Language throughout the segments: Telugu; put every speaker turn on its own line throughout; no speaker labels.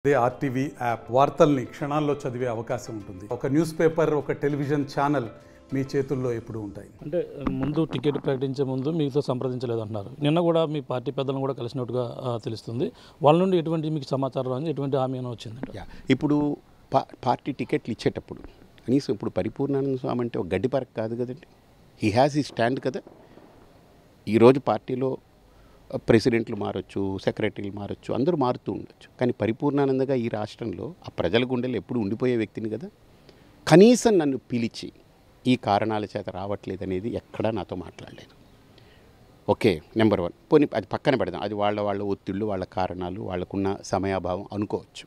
అదే ఆర్టీవీ యాప్ వార్తల్ని క్షణాల్లో చదివే అవకాశం ఉంటుంది. ఒక న్యూస్ పేపర్, ఒక టెలివిజన్ ఛానల్ మీ చేతుల్లో ఎప్పుడు ఉంటాయి.
అంటే ముందు టికెట్ ప్రకటించే ముందు మీతో సంప్రదించలేదు అంటున్నారు. నిన్న కూడా మీ పార్టీ పెద్దలను కూడా కలిసినట్టుగా తెలుస్తుంది. వాళ్ళ నుండి ఎటువంటి మీకు సమాచారం అని ఎటువంటి హామీ అయినా వచ్చిందండి?
ఇప్పుడు పార్టీ టికెట్లు ఇచ్చేటప్పుడు కనీసం ఇప్పుడు పరిపూర్ణానంద స్వామి అంటే ఒక గడ్డిపరక కాదు కదండి. హీ హ్యాస్ ఈ స్టాండ్ కదా. ఈరోజు పార్టీలో ప్రెసిడెంట్లు మారచ్చు, సెక్రటరీలు మారచ్చు, అందరూ మారుతూ ఉండొచ్చు. కానీ పరిపూర్ణానందగా ఈ రాష్ట్రంలో ఆ ప్రజల గుండెలు ఎప్పుడు ఉండిపోయే వ్యక్తిని కదా. కనీసం నన్ను పిలిచి ఈ కారణాల చేత రావట్లేదు అనేది ఎక్కడా నాతో మాట్లాడలేదు. Okay, number 1. పోనీ అది పక్కన పెడదాం, అది వాళ్ళ ఒత్తిళ్ళు, వాళ్ళ కారణాలు, వాళ్ళకున్న సమయాభావం అనుకోవచ్చు.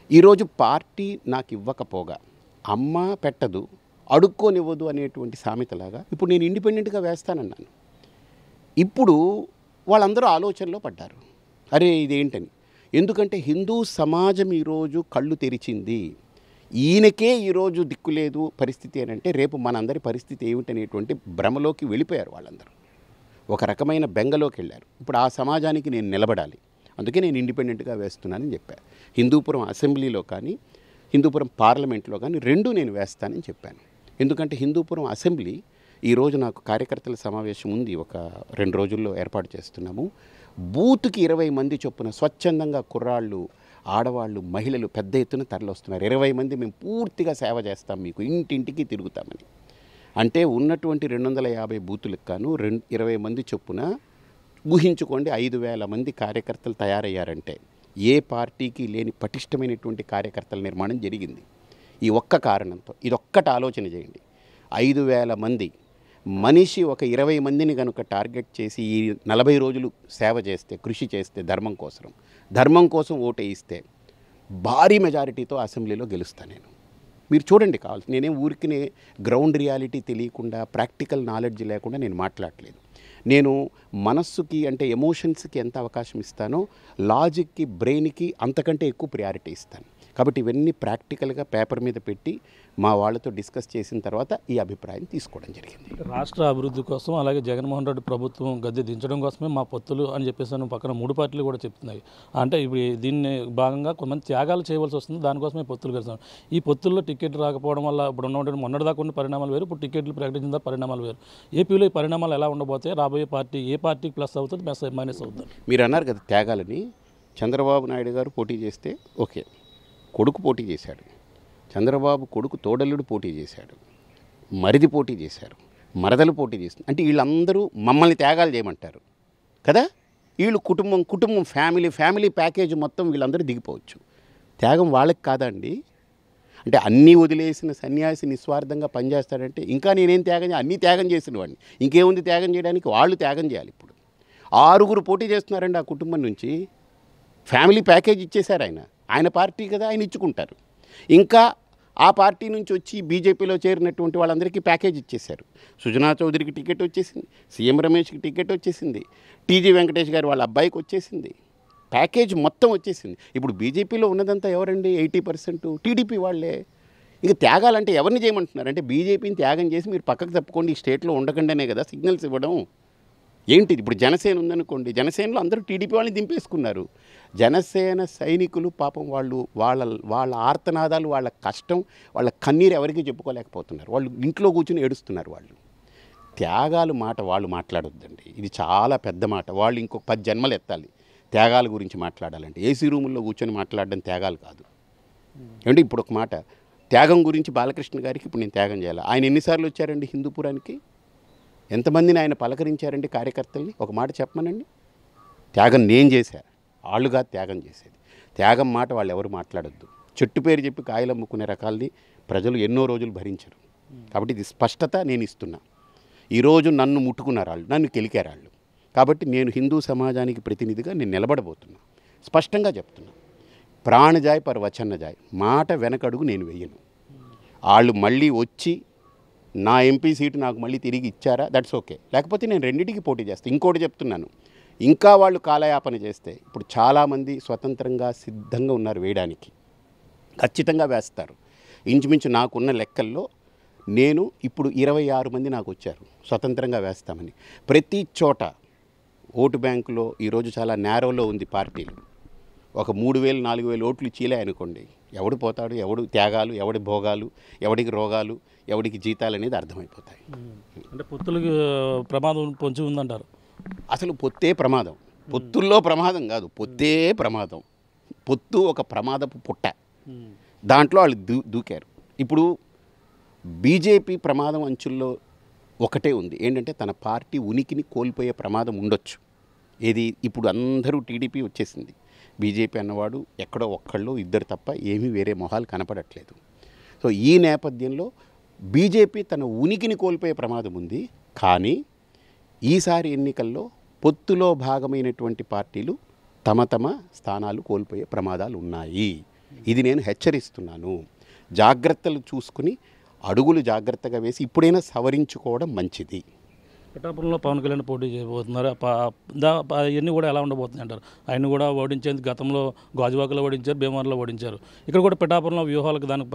ఈరోజు పార్టీ నాకు ఇవ్వకపోగా అమ్మ పెట్టదు అడుక్కోనివ్వదు అనేటువంటి సామెతలాగా ఇప్పుడు నేను ఇండిపెండెంట్గా వేస్తానన్నాను. ఇప్పుడు వాళ్ళందరూ ఆలోచనలో పడ్డారు, అరే ఇదేంటని. ఎందుకంటే హిందూ సమాజం ఈరోజు కళ్ళు తెరిచింది. ఈయనకే ఈరోజు దిక్కులేదు పరిస్థితి అని అంటే రేపు మనందరి పరిస్థితి ఏమిటనేటువంటి భ్రమలోకి వెళ్ళిపోయారు వాళ్ళందరూ. ఒక రకమైన బెంగలోకి వెళ్ళారు. ఇప్పుడు ఆ సమాజానికి నేను నిలబడాలి, అందుకే నేను ఇండిపెండెంట్గా వేస్తున్నానని చెప్పాను. హిందూపురం అసెంబ్లీలో కానీ హిందూపురం పార్లమెంట్లో కానీ రెండూ నేను వేస్తానని చెప్పాను. ఎందుకంటే హిందూపురం అసెంబ్లీ ఈరోజు నాకు కార్యకర్తల సమావేశం ఉంది, ఒక 2 రోజుల్లో ఏర్పాటు చేస్తున్నాము. బూత్కి 20 మంది చొప్పున స్వచ్ఛందంగా కుర్రాళ్ళు, ఆడవాళ్ళు, మహిళలు పెద్ద ఎత్తున తరలిస్తున్నారు. 20 మంది మేము పూర్తిగా సేవ చేస్తాం, మీకు ఇంటింటికి తిరుగుతామని. అంటే ఉన్నటువంటి 250 బూతులకు కాను 20 మంది చొప్పున ఊహించుకోండి, 5,000 మంది కార్యకర్తలు తయారయ్యారంటే ఏ పార్టీకి లేని పటిష్టమైనటువంటి కార్యకర్తల నిర్మాణం జరిగింది ఈ ఒక్క కారణంతో. ఇదొక్కటి ఆలోచన చేయండి. 5,000 మంది మనిషి ఒక 20 మందిని కనుక టార్గెట్ చేసి ఈ 40 రోజులు సేవ చేస్తే, కృషి చేస్తే, ధర్మం కోసం ఓటు వేయిస్తే భారీ మెజారిటీతో అసెంబ్లీలో గెలుస్తాను నేను. మీరు చూడండి, కావాల్సి నేనేం ఊరికినే గ్రౌండ్ రియాలిటీ తెలియకుండా, ప్రాక్టికల్ నాలెడ్జ్ లేకుండా నేను మాట్లాడలేదు. నేను మనస్సుకి అంటే ఎమోషన్స్కి ఎంత అవకాశం ఇస్తానో లాజిక్కి, బ్రెయిన్కి అంతకంటే ఎక్కువ ప్రయారిటీ ఇస్తాను. కాబట్టి ఇవన్నీ ప్రాక్టికల్గా పేపర్ మీద పెట్టి మా వాళ్ళతో డిస్కస్ చేసిన తర్వాత ఈ అభిప్రాయం తీసుకోవడం జరిగింది.
రాష్ట్ర అభివృద్ధి కోసం, అలాగే జగన్మోహన్ రెడ్డి ప్రభుత్వం గద్దె దించడం కోసమే మా పొత్తులు అని చెప్పేసి పక్కన 3 పార్టీలు కూడా చెప్తున్నాయి. అంటే ఇప్పుడు దీన్ని భాగంగా కొంతమంది త్యాగాలు చేయవలసి వస్తుంది, దానికోసమే పొత్తులు కలిసాం. ఈ పొత్తుల్లో టికెట్ రాకపోవడం వల్ల ఇప్పుడు మొన్నటిదాకా ఉన్న పరిణామాలు వేరు, ఇప్పుడు టికెట్లు ప్రకటించిన పరిణామాలు వేరు. ఏపీలో ఈ పరిణామాలు ఎలా ఉండబోతే, రాబోయే పార్టీ ఏ పార్టీకి ప్లస్ అవుతుంది, మైనస్ అవుతుంది?
మీరు అన్నారు కదా త్యాగాలని. చంద్రబాబు నాయుడు గారు పోటీ చేస్తే ఓకే, కొడుకు పోటీ చేశాడు, చంద్రబాబు కొడుకు తోడల్లుడు పోటీ చేశాడు, మరిది పోటీ చేశారు, మరదలు పోటీ చేస్తుంది. అంటే వీళ్ళందరూ మమ్మల్ని త్యాగాలు చేయమంటారు కదా. వీళ్ళు కుటుంబం ఫ్యామిలీ ప్యాకేజ్ మొత్తం వీళ్ళందరూ దిగిపోవచ్చు. త్యాగం వాళ్ళకి కాదా అండి? అంటే అన్నీ వదిలేసిన సన్యాసి నిస్వార్థంగా పనిచేస్తాడంటే ఇంకా నేనేం అన్నీ త్యాగం చేసిన వాడిని, ఇంకేముంది త్యాగం చేయడానికి? వాళ్ళు త్యాగం చేయాలి. ఇప్పుడు 6 పోటీ చేస్తున్నారండి ఆ కుటుంబం నుంచి. ఫ్యామిలీ ప్యాకేజ్ ఇచ్చేశారు ఆయన పార్టీ కదా, ఆయన ఇచ్చుకుంటారు. ఇంకా ఆ పార్టీ నుంచి వచ్చి బీజేపీలో చేరినటువంటి వాళ్ళందరికీ ప్యాకేజ్ ఇచ్చేశారు. సుజనా చౌదరికి టికెట్ వచ్చేసింది, సీఎం రమేష్కి టికెట్ వచ్చేసింది, టీజీ వెంకటేష్ గారు వాళ్ళ అబ్బాయికి వచ్చేసింది, ప్యాకేజ్ మొత్తం వచ్చేసింది. ఇప్పుడు బీజేపీలో ఉన్నదంతా ఎవరండి? 80% టీడీపీ వాళ్ళే. ఇంకా త్యాగాలంటే ఎవరిని చేయమంటున్నారు? అంటే బీజేపీని త్యాగం చేసి మీరు పక్కకు తప్పుకోండి, ఈ స్టేట్లో ఉండకుండానే కదా సిగ్నల్స్ ఇవ్వడం. ఏంటిది? ఇప్పుడు జనసేన ఉందనుకోండి, జనసేనలో అందరూ టీడీపీ వాళ్ళని దింపేసుకున్నారు. జనసేన సైనికులు పాపం వాళ్ళ ఆర్తనాదాలు, వాళ్ళ కష్టం, వాళ్ళ కన్నీరు ఎవరికి చెప్పుకోలేకపోతున్నారు. వాళ్ళు ఇంట్లో కూర్చుని ఏడుస్తున్నారు. వాళ్ళు త్యాగాలు మాట వాళ్ళు మాట్లాడొద్దండి, ఇది చాలా పెద్ద మాట. వాళ్ళు ఇంకొక 10 జన్మలు ఎత్తాలి త్యాగాల గురించి మాట్లాడాలంటే. ఏసీ రూముల్లో కూర్చొని మాట్లాడడం త్యాగాలు కాదు. ఏమంటే ఇప్పుడు ఒక మాట, త్యాగం గురించి బాలకృష్ణ గారికి ఇప్పుడు నేను త్యాగం చేయాలి. ఆయన ఎన్నిసార్లు వచ్చారండి హిందూపురానికి? ఎంతమందిని ఆయన పలకరించారండి కార్యకర్తల్ని? ఒక మాట చెప్పమనండి. త్యాగం నేను చేశాను, వాళ్ళుగా త్యాగం చేసేది. త్యాగం మాట వాళ్ళు ఎవరు మాట్లాడొద్దు. చెట్టు పేరు చెప్పి కాయలు అమ్ముకునే రకాలని ప్రజలు ఎన్నో రోజులు భరించరు. కాబట్టి ఇది స్పష్టత నేను ఇస్తున్నా. ఈరోజు నన్ను ముట్టుకున్నారు వాళ్ళు, నన్ను కెలికారు వాళ్ళు. కాబట్టి నేను హిందూ సమాజానికి ప్రతినిధిగా నేను నిలబడబోతున్నా. స్పష్టంగా చెప్తున్నా, ప్రాణజాయ్ పర్ వచన్నజాయ్, మాట వెనకడుగు నేను వెయ్యను. వాళ్ళు మళ్ళీ వచ్చి నా ఎంపీ సీటు నాకు మళ్ళీ తిరిగి ఇచ్చారా, దట్స్ ఓకే. లేకపోతే నేను రెండింటికి పోటీ చేస్తాను. ఇంకోటి చెప్తున్నాను, ఇంకా వాళ్ళు కాలయాపన చేస్తే ఇప్పుడు చాలామంది స్వతంత్రంగా సిద్ధంగా ఉన్నారు వేయడానికి, ఖచ్చితంగా వేస్తారు. ఇంచుమించు నాకున్న లెక్కల్లో నేను ఇప్పుడు 26 మంది నాకు వచ్చారు స్వతంత్రంగా వేస్తామని. ప్రతి చోట ఓటు బ్యాంకులో ఈరోజు చాలా నేరోలో ఉంది పార్టీలు. ఒక 3,000 4,000 ఓట్లు ఇచ్చిలే అనుకోండి, ఎవడు పోతాడు, ఎవడు త్యాగాలు, ఎవడి భోగాలు, ఎవడికి రోగాలు, ఎవడికి జీతాలు అనేది అర్థమైపోతాయి.
అంటే పొత్తులకి ప్రమాదం పొంచి ఉందంటారు.
అసలు పొత్తే ప్రమాదం, పొత్తుల్లో ప్రమాదం కాదు, పొత్తే ప్రమాదం. పొత్తు ఒక ప్రమాదపు పుట్ట, దాంట్లో వాళ్ళు దూకారు. ఇప్పుడు బీజేపీ ప్రమాదం అంచుల్లో ఒకటే ఉంది, ఏంటంటే తన పార్టీ ఉనికిని కోల్పోయే ప్రమాదం ఉండొచ్చు. ఏది ఇప్పుడు అందరూ టీడీపీ వచ్చేసింది, బీజేపీ అన్నవాడు ఎక్కడో ఒక్కళ్ళు ఇద్దరు తప్ప ఏమీ వేరే మొహాలు కనపడట్లేదు. సో ఈ నేపథ్యంలో బీజేపీ తన ఉనికిని కోల్పోయే ప్రమాదం ఉంది. కానీ ఈసారి ఎన్నికల్లో పొత్తులో భాగమైనటువంటి పార్టీలు తమ తమ స్థానాలు కోల్పోయే ప్రమాదాలు ఉన్నాయి. ఇది నేను హెచ్చరిస్తున్నాను. జాగ్రత్తలు చూసుకుని అడుగులు జాగ్రత్తగా వేసి ఇప్పుడైనా సవరించుకోవడం మంచిది.
పిఠాపురంలో పవన్ కళ్యాణ్ పోటీ చేయబోతున్నారు. ఇవన్నీ కూడా ఎలా ఉండబోతున్నాయి అంటారు? ఆయన కూడా ఓడించేందుకు గతంలో గాజువాకలో ఓడించారు, భీమవరంలో ఓడించారు. ఇక్కడ కూడా పిఠాపురంలో వ్యూహాలకు దాని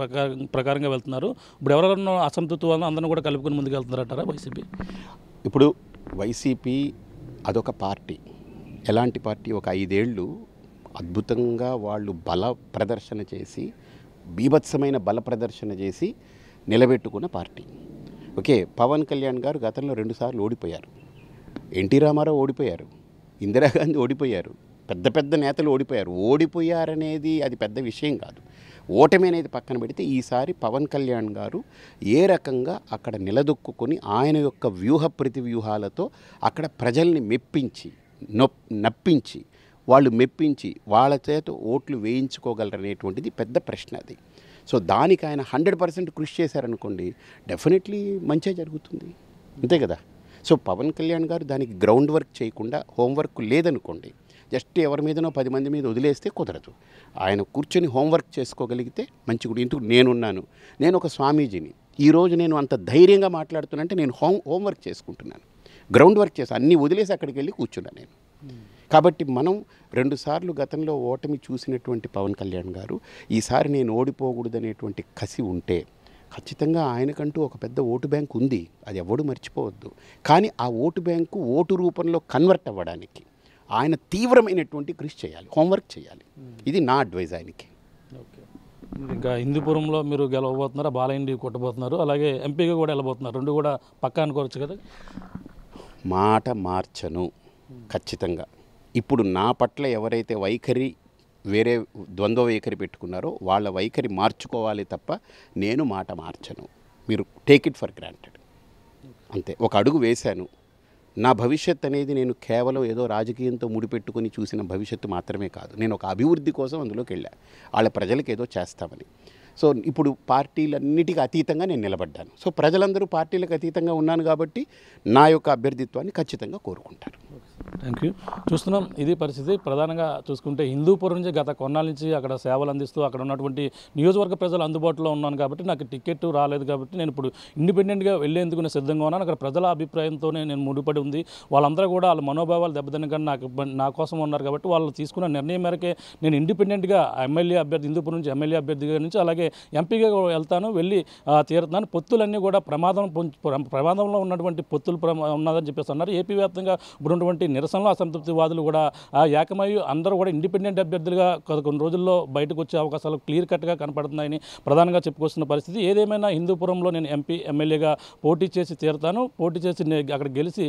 ప్రకారంగా వెళ్తున్నారు. ఇప్పుడు ఎవరెవరన్నా అసంతృప్తి వలన అందరినీ కూడా కలుపుకొని ముందుకు వెళ్తున్నారంటారా వైసీపీ?
ఇప్పుడు వైసీపీ అదొక పార్టీ. ఎలాంటి పార్టీ? ఒక 5 ఏళ్ళు అద్భుతంగా వాళ్ళు బల ప్రదర్శన చేసి, బీభత్సమైన బల ప్రదర్శన చేసి నిలబెట్టుకున్న పార్టీ. ఓకే, పవన్ కళ్యాణ్ గారు గతంలో 2 సార్లు ఓడిపోయారు. ఎన్టీ రామారావు ఓడిపోయారు, ఇందిరాగాంధీ ఓడిపోయారు, పెద్ద పెద్ద నేతలు ఓడిపోయారు. ఓడిపోయారనేది అది పెద్ద విషయం కాదు. ఓటమి అనేది పక్కన పెడితే ఈసారి పవన్ కళ్యాణ్ గారు ఏ రకంగా అక్కడ నిలదొక్కుని ఆయన యొక్క వ్యూహ ప్రతివ్యూహాలతో అక్కడ ప్రజల్ని మెప్పించి నప్పించి వాళ్ళు మెప్పించి వాళ్ళ చేత ఓట్లు వేయించుకోగలరనేటువంటిది పెద్ద ప్రశ్న అది. సో దానికి ఆయన 100% కృషి చేశారనుకోండి, డెఫినెట్లీ మంచిగా జరుగుతుంది, అంతే కదా. సో పవన్ కళ్యాణ్ గారు దానికి గ్రౌండ్ వర్క్ చేయకుండా, హోంవర్క్ లేదనుకోండి, జస్ట్ ఎవరి మీదనో 10 మంది మీద వదిలేస్తే కుదరదు. ఆయన కూర్చొని హోంవర్క్ చేసుకోగలిగితే మంచి కూడా. ఇందుకు నేనున్నాను, నేను ఒక స్వామీజీని. ఈరోజు నేను అంత ధైర్యంగా మాట్లాడుతున్నానంటే నేను హోంవర్క్ చేసుకుంటున్నాను, గ్రౌండ్ వర్క్ చేసి అన్నీ వదిలేసి అక్కడికి వెళ్ళి కూర్చున్నాను నేను. కాబట్టి మనం 2 సార్లు గతంలో ఓటమి చూసినటువంటి పవన్ కళ్యాణ్ గారు ఈసారి నేను ఓడిపోకూడదనేటువంటి కసి ఉంటే ఖచ్చితంగా ఆయనకంటూ ఒక పెద్ద ఓటు బ్యాంక్ ఉంది, అది ఎవడు మర్చిపోవద్దు. కానీ ఆ ఓటు బ్యాంకు ఓటు రూపంలో కన్వర్ట్ అవ్వడానికి ఆయన తీవ్రమైనటువంటి కృషి చేయాలి, హోంవర్క్ చేయాలి. ఇది నా అడ్వైజ్ ఆయనకి.
ఓకే, ఇంకా హిందూపురంలో మీరు గెలవబోతున్నారా, బాలయ్య కొట్టబోతున్నారు, అలాగే ఎంపీగా కూడా వెళ్ళబోతున్నారు. 2 కూడా పక్కా అనుకోవచ్చు కదా?
మాట మార్చను ఖచ్చితంగా. ఇప్పుడు నా పట్ల ఎవరైతే వైఖరి వేరే ద్వంద్వ వైఖరి పెట్టుకున్నారో వాళ్ళ వైఖరి మార్చుకోవాలి తప్ప నేను మాట మార్చను. మీరు టేక్ ఇట్ ఫర్ గ్రాంటెడ్, అంతే. ఒక అడుగు వేశాను. నా భవిష్యత్ అనేది నేను కేవలం ఏదో రాజకీయంతో ముడిపెట్టుకుని చూసిన భవిష్యత్తు మాత్రమే కాదు. నేను ఒక అభివృద్ధి కోసం అందులోకి వెళ్ళాను, వాళ్ళ ప్రజలకు ఏదో చేస్తామని. సో ఇప్పుడు పార్టీలన్నిటికీ అతీతంగా నేను నిలబడ్డాను. సో ప్రజలందరూ పార్టీలకు అతీతంగా ఉన్నాను కాబట్టి నా యొక్క అభ్యర్థిత్వాన్ని ఖచ్చితంగా కోరుకుంటారు.
Thank you. చూస్తున్నాం, ఇది పరిస్థితి. ప్రధానంగా చూసుకుంటే హిందూపురం నుంచి గత కొన్నాళ్ళ నుంచి అక్కడ సేవలు అందిస్తూ అక్కడ ఉన్నటువంటి నియోజకవర్గ ప్రజలు అందుబాటులో ఉన్నాను కాబట్టి నాకు టికెట్ రాలేదు కాబట్టి నేను ఇప్పుడు ఇండిపెండెంట్గా వెళ్ళేందుకు నేను సిద్ధంగా ఉన్నాను. అక్కడ ప్రజల అభిప్రాయంతోనే నేను ముడిపడి ఉంది. వాళ్ళందరూ కూడా వాళ్ళ మనోభావాలు దెబ్బతినకుండా నా కోసం ఉన్నారు కాబట్టి వాళ్ళు తీసుకున్న నిర్ణయం మేరకే నేను ఇండిపెండెంట్గా ఎమ్మెల్యే అభ్యర్థి, హిందూపురం నుంచి ఎమ్మెల్యే అభ్యర్థిగా నుంచి అలాగే ఎంపీగా వెళ్తాను, వెళ్ళి తీరుతున్నాను. పొత్తులన్నీ కూడా ప్రమాదంలో ఉన్నటువంటి పొత్తులు ఉన్నదని చెప్పేసి అన్నారు. ఏపీ వ్యాప్తంగా ఉన్నటువంటి నిరసనలో అసంతృప్తివాదులు కూడా ఏకమయ్యి అందరూ కూడా ఇండిపెండెంట్ అభ్యర్థులుగా కొన్ని రోజుల్లో బయటకు వచ్చే అవకాశాలు క్లియర్ కట్గా కనపడుతున్నాయని ప్రధానంగా చెప్పుకొస్తున్న పరిస్థితి. ఏదేమైనా హిందూపురంలో నేను ఎంపీ ఎమ్మెల్యేగా పోటీ చేసి తీరుతాను, పోటీ చేసి అక్కడ గెలిచి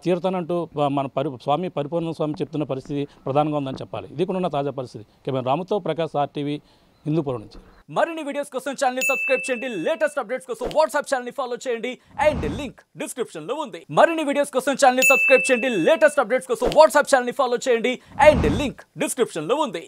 తీరుతానంటూ మన స్వామి పరిపూర్ణ స్వామి చెప్తున్న పరిస్థితి ప్రధానంగా ఉందని చెప్పాలి. ఇది కూడా ఉన్న తాజా పరిస్థితి. కెమెరా రాముతో ప్రకాష్, RTV, హిందూపురం నుంచి.
మరిన్ని వీడియోస్ కోసం ఛానల్ సబ్స్క్రైబ్ చేయండి. లేటెస్ట్ అప్డేట్స్ కోసం వాట్సాప్ ఛానల్ ఫాలో చేయండి అండ్ లింక్ డిస్క్రిప్షన్ లో ఉంది. మరిన్ని వీడియోస్ కోసం ఛానల్ సబ్స్క్రైబ్ చేయండి. లేటెస్ట్ అప్డేట్స్ కోసం వాట్సాప్ ఛానల్ ఫాలో చేయండి అండ్ లింక్ డిస్క్రిప్షన్ లో ఉంది.